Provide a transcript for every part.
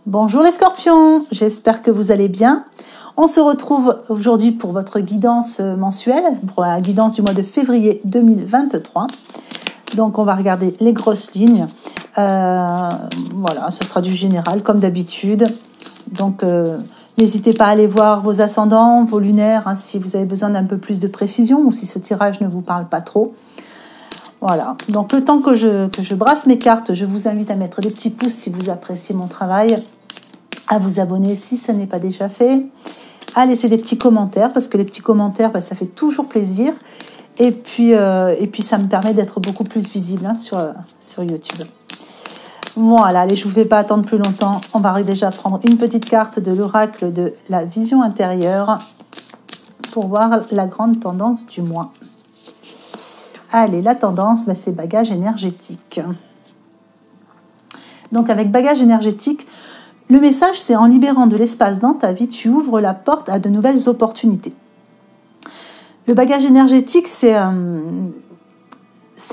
Bonjour les scorpions, j'espère que vous allez bien. On se retrouve aujourd'hui pour votre guidance mensuelle, pour la guidance du mois de février 2023. Donc on va regarder les grosses lignes. Voilà, ce sera du général comme d'habitude. Donc n'hésitez pas à aller voir vos ascendants, vos lunaires, hein, si vous avez besoin d'un peu plus de précision ou si ce tirage ne vous parle pas trop. Voilà, donc le temps que je brasse mes cartes, je vous invite à mettre des petits pouces si vous appréciez mon travail, à vous abonner si ce n'est pas déjà fait, à laisser des petits commentaires, parce que les petits commentaires, ça fait toujours plaisir. Et puis ça me permet d'être beaucoup plus visible sur YouTube. Voilà, allez, je ne vous fais pas attendre plus longtemps. On va déjà prendre une petite carte de l'oracle de la vision intérieure pour voir la grande tendance du mois. Allez, la tendance, c'est bagage énergétique. Donc, avec bagage énergétique, le message, c'est en libérant de l'espace dans ta vie, tu ouvres la porte à de nouvelles opportunités. Le bagage énergétique, c'est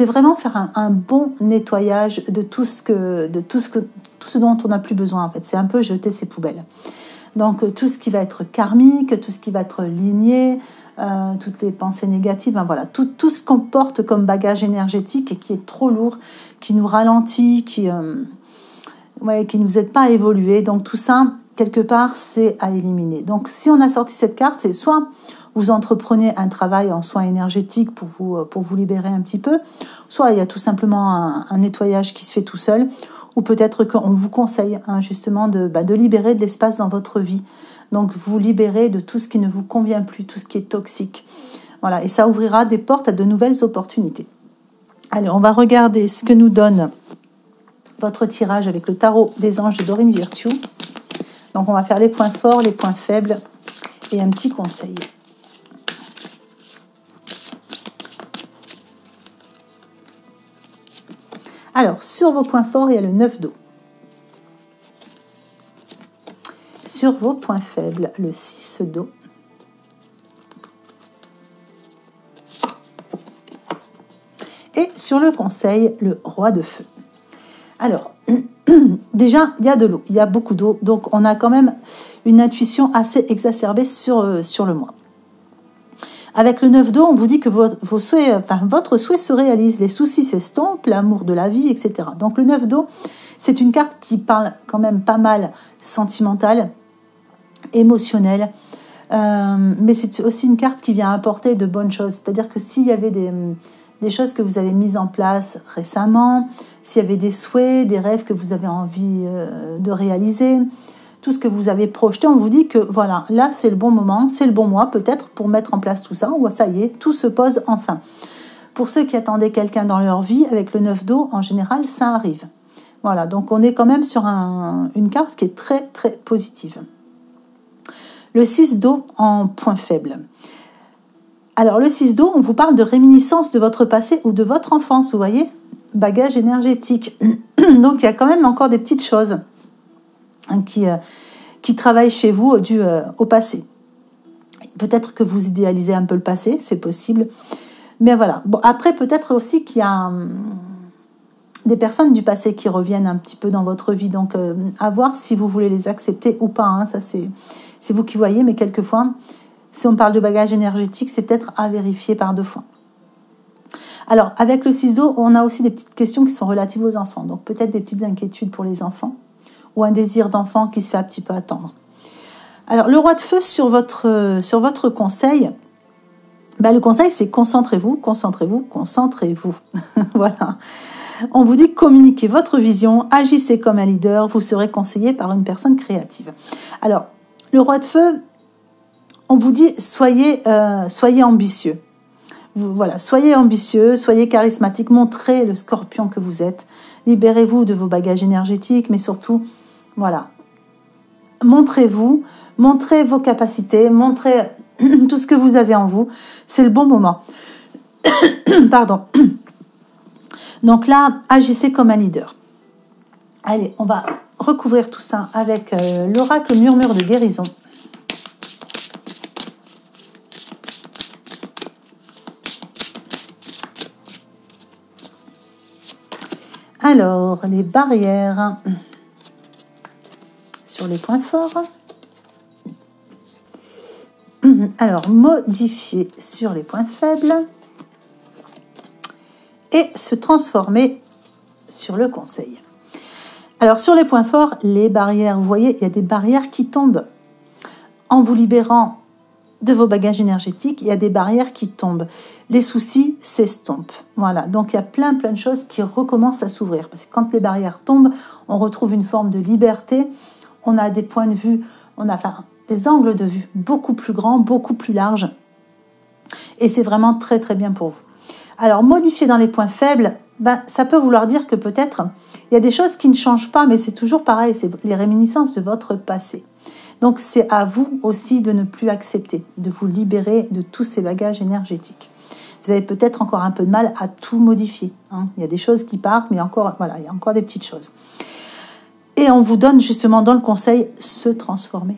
vraiment faire un bon nettoyage de tout ce dont on n'a plus besoin, en fait. C'est un peu jeter ses poubelles. Donc, tout ce qui va être karmique, tout ce qui va être ligné, toutes les pensées négatives, voilà, tout ce qu'on porte comme bagage énergétique et qui est trop lourd, qui nous ralentit, qui nous aide pas à évoluer. Donc tout ça, quelque part, c'est à éliminer. Donc si on a sorti cette carte, c'est soit vous entreprenez un travail en soins énergétiques pour vous libérer un petit peu, soit il y a tout simplement un nettoyage qui se fait tout seul, ou peut-être qu'on vous conseille justement de libérer de l'espace dans votre vie. Donc, vous libérez de tout ce qui ne vous convient plus, tout ce qui est toxique. Voilà, et ça ouvrira des portes à de nouvelles opportunités. Allez, on va regarder ce que nous donne votre tirage avec le tarot des anges de Dorine Virtue. Donc, on va faire les points forts, les points faibles et un petit conseil. Alors, sur vos points forts, il y a le 9 d'eau. Sur vos points faibles, le 6 d'eau. Et sur le conseil, le roi de feu. Alors, déjà, il y a de l'eau, il y a beaucoup d'eau, donc on a quand même une intuition assez exacerbée sur le mois. Avec le 9 d'eau, on vous dit que votre souhait se réalise, les soucis s'estompent, l'amour de la vie, etc. Donc le 9 d'eau, c'est une carte qui parle quand même pas mal sentimentale, émotionnelle, mais c'est aussi une carte qui vient apporter de bonnes choses. C'est-à-dire que s'il y avait des choses que vous avez mises en place récemment, s'il y avait des souhaits, des rêves que vous avez envie de réaliser, tout ce que vous avez projeté, on vous dit que voilà, là c'est le bon moment, c'est le bon mois peut-être pour mettre en place tout ça, ou ça y est, tout se pose enfin. Pour ceux qui attendaient quelqu'un dans leur vie, avec le 9 d'eau, en général, ça arrive. Voilà, donc on est quand même sur une carte qui est très très positive. Le 6 d'eau en point faible. Alors le 6 d'eau, on vous parle de réminiscence de votre passé ou de votre enfance, vous voyez, bagage énergétique. Donc il y a quand même encore des petites choses qui travaillent chez vous dû au passé. Peut-être que vous idéalisez un peu le passé, c'est possible. Mais voilà. Bon, après, peut-être aussi qu'il y a des personnes du passé qui reviennent un petit peu dans votre vie. Donc, à voir si vous voulez les accepter ou pas. Hein. Ça, c'est vous qui voyez. Mais quelquefois, si on parle de bagage énergétique, c'est peut-être à vérifier par deux fois. Alors, avec le 6 d'eau, on a aussi des petites questions qui sont relatives aux enfants. Donc, peut-être des petites inquiétudes pour les enfants ou un désir d'enfant qui se fait un petit peu attendre. Alors, le roi de feu sur votre conseil, le conseil, c'est concentrez-vous, concentrez-vous, concentrez-vous. Voilà. On vous dit communiquez votre vision, agissez comme un leader, vous serez conseillé par une personne créative. Alors, le roi de feu, on vous dit soyez ambitieux. Voilà, soyez ambitieux, soyez charismatique, montrez le scorpion que vous êtes. Libérez-vous de vos bagages énergétiques, mais surtout, voilà, montrez-vous, montrez vos capacités, montrez tout ce que vous avez en vous. C'est le bon moment. Pardon. Donc là, agissez comme un leader. Allez, on va recouvrir tout ça avec l'oracle murmure de guérison. Alors, les barrières sur les points forts. Alors, modifier sur les points faibles. Et se transformer sur le conseil. Alors, sur les points forts, les barrières, vous voyez, il y a des barrières qui tombent. En vous libérant de vos bagages énergétiques, il y a des barrières qui tombent. Les soucis s'estompent. Voilà, donc il y a plein de choses qui recommencent à s'ouvrir. Parce que quand les barrières tombent, on retrouve une forme de liberté. On a des points de vue, on a des angles de vue beaucoup plus grands, beaucoup plus larges. Et c'est vraiment très très bien pour vous. Alors, modifier dans les points faibles, ça peut vouloir dire que peut-être il y a des choses qui ne changent pas, mais c'est toujours pareil, c'est les réminiscences de votre passé. Donc, c'est à vous aussi de ne plus accepter, de vous libérer de tous ces bagages énergétiques. Vous avez peut-être encore un peu de mal à tout modifier. Il y a des choses qui partent, mais il y a encore des petites choses. Et on vous donne justement dans le conseil se transformer.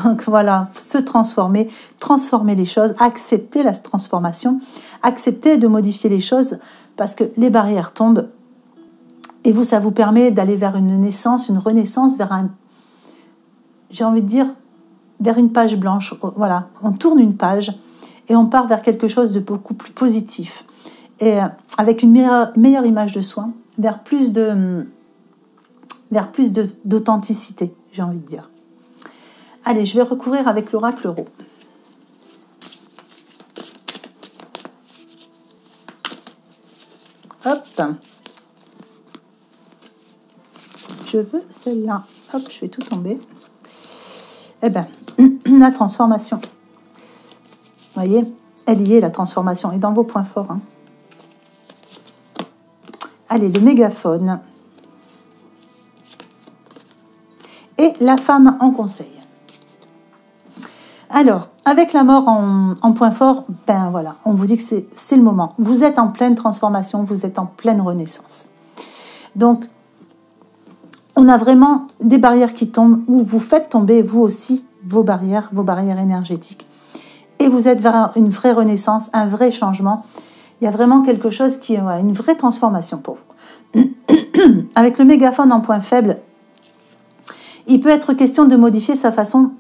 Donc voilà, se transformer les choses, accepter la transformation, accepter de modifier les choses parce que les barrières tombent et vous, ça vous permet d'aller vers une naissance, une renaissance, vers vers une page blanche. Voilà, on tourne une page et on part vers quelque chose de beaucoup plus positif et avec une meilleure image de soi, vers plus d'authenticité, j'ai envie de dire. Allez, je vais recouvrir avec l'oracle Ro. Hop. Je veux celle-là. Hop, je fais tout tomber. Eh bien, la transformation. Vous voyez, elle y est, la transformation. Et dans vos points forts. Allez, le mégaphone. Et la femme en conseil. Alors, avec la mort en point fort, voilà, on vous dit que c'est le moment. Vous êtes en pleine transformation, vous êtes en pleine renaissance. Donc, on a vraiment des barrières qui tombent, où vous faites tomber, vous aussi, vos barrières énergétiques. Et vous êtes vers une vraie renaissance, un vrai changement. Il y a vraiment quelque chose qui est une vraie transformation pour vous. Avec le mégaphone en point faible, il peut être question de modifier sa façon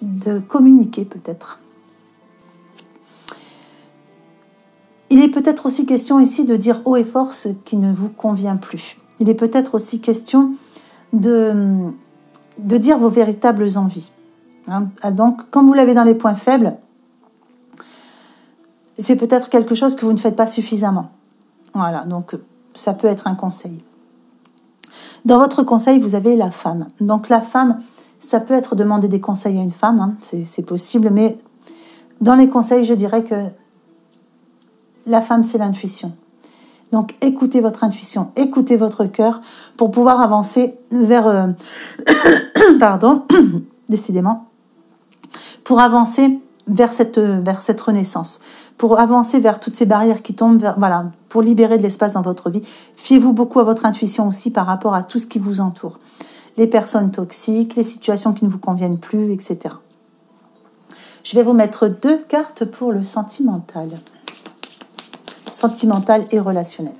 de communiquer peut-être. Il est peut-être aussi question ici de dire haut et fort ce qui ne vous convient plus. Il est peut-être aussi question de dire vos véritables envies. Donc, comme vous l'avez dans les points faibles, c'est peut-être quelque chose que vous ne faites pas suffisamment. Voilà, donc ça peut être un conseil. Dans votre conseil, vous avez la femme. Donc la femme, ça peut être demander des conseils à une femme, c'est possible, mais dans les conseils, je dirais que la femme, c'est l'intuition. Donc écoutez votre intuition, écoutez votre cœur pour pouvoir avancer vers... décidément, pour avancer vers cette renaissance, pour avancer vers toutes ces barrières qui tombent, pour libérer de l'espace dans votre vie. Fiez-vous beaucoup à votre intuition aussi par rapport à tout ce qui vous entoure. Les personnes toxiques, les situations qui ne vous conviennent plus, etc. Je vais vous mettre 2 cartes pour le sentimental. Sentimental et relationnel.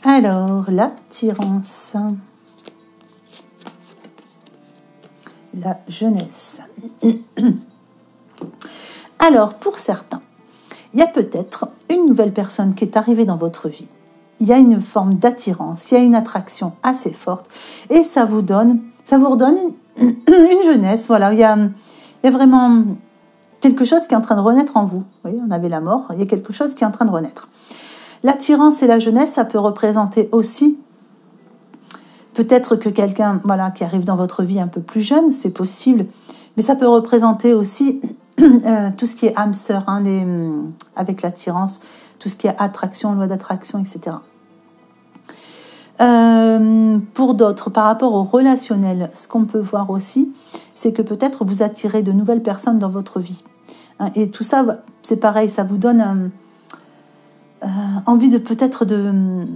Alors, l'attirance, la jeunesse. Alors, pour certains, il y a peut-être une nouvelle personne qui est arrivée dans votre vie. Il y a une forme d'attirance, il y a une attraction assez forte et ça vous redonne une jeunesse. Voilà, il y a vraiment quelque chose qui est en train de renaître en vous. Vous voyez, on avait la mort, il y a quelque chose qui est en train de renaître. L'attirance et la jeunesse, ça peut représenter aussi peut-être que quelqu'un qui arrive dans votre vie un peu plus jeune, c'est possible, mais ça peut représenter aussi tout ce qui est âme sœur, avec l'attirance, tout ce qui est attraction, loi d'attraction, etc. Pour d'autres, par rapport au relationnel, ce qu'on peut voir aussi, c'est que peut-être vous attirez de nouvelles personnes dans votre vie. Et tout ça, c'est pareil, ça vous donne envie de peut-être de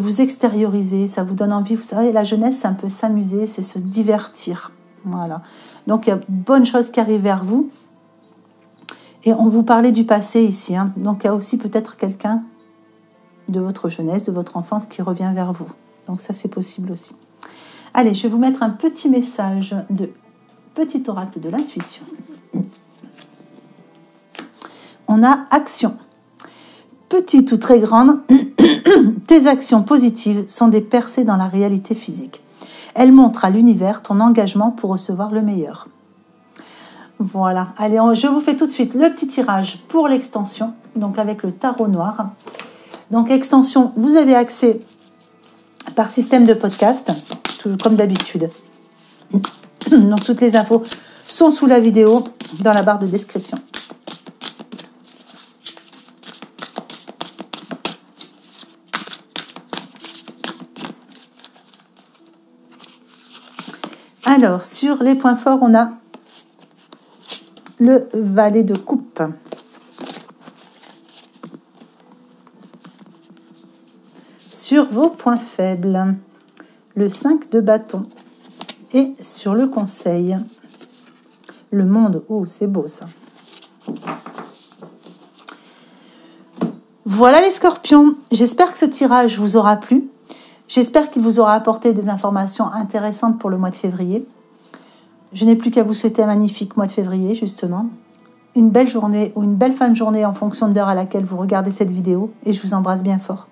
vous extérioriser, ça vous donne envie, vous savez, la jeunesse, c'est un peu s'amuser, c'est se divertir. Voilà. Donc, il y a de bonnes choses qui arrivent vers vous. Et on vous parlait du passé ici, hein. Donc il y a aussi peut-être quelqu'un de votre jeunesse, de votre enfance qui revient vers vous. Donc ça, c'est possible aussi. Allez, je vais vous mettre un petit message de petit oracle de l'intuition. On a action. Petite ou très grande, tes actions positives sont des percées dans la réalité physique. Elles montrent à l'univers ton engagement pour recevoir le meilleur. Voilà, allez, je vous fais tout de suite le petit tirage pour l'extension, donc avec le tarot noir. Donc extension, vous avez accès par système de podcast, comme d'habitude. Donc toutes les infos sont sous la vidéo, dans la barre de description. Alors, sur les points forts, on a le valet de coupe. Sur vos points faibles, le 5 de bâton. Et sur le conseil, le monde. Oh, c'est beau ça. Voilà les scorpions. J'espère que ce tirage vous aura plu. J'espère qu'il vous aura apporté des informations intéressantes pour le mois de février. Je n'ai plus qu'à vous souhaiter un magnifique mois de février, justement. Une belle journée ou une belle fin de journée en fonction de l'heure à laquelle vous regardez cette vidéo. Et je vous embrasse bien fort.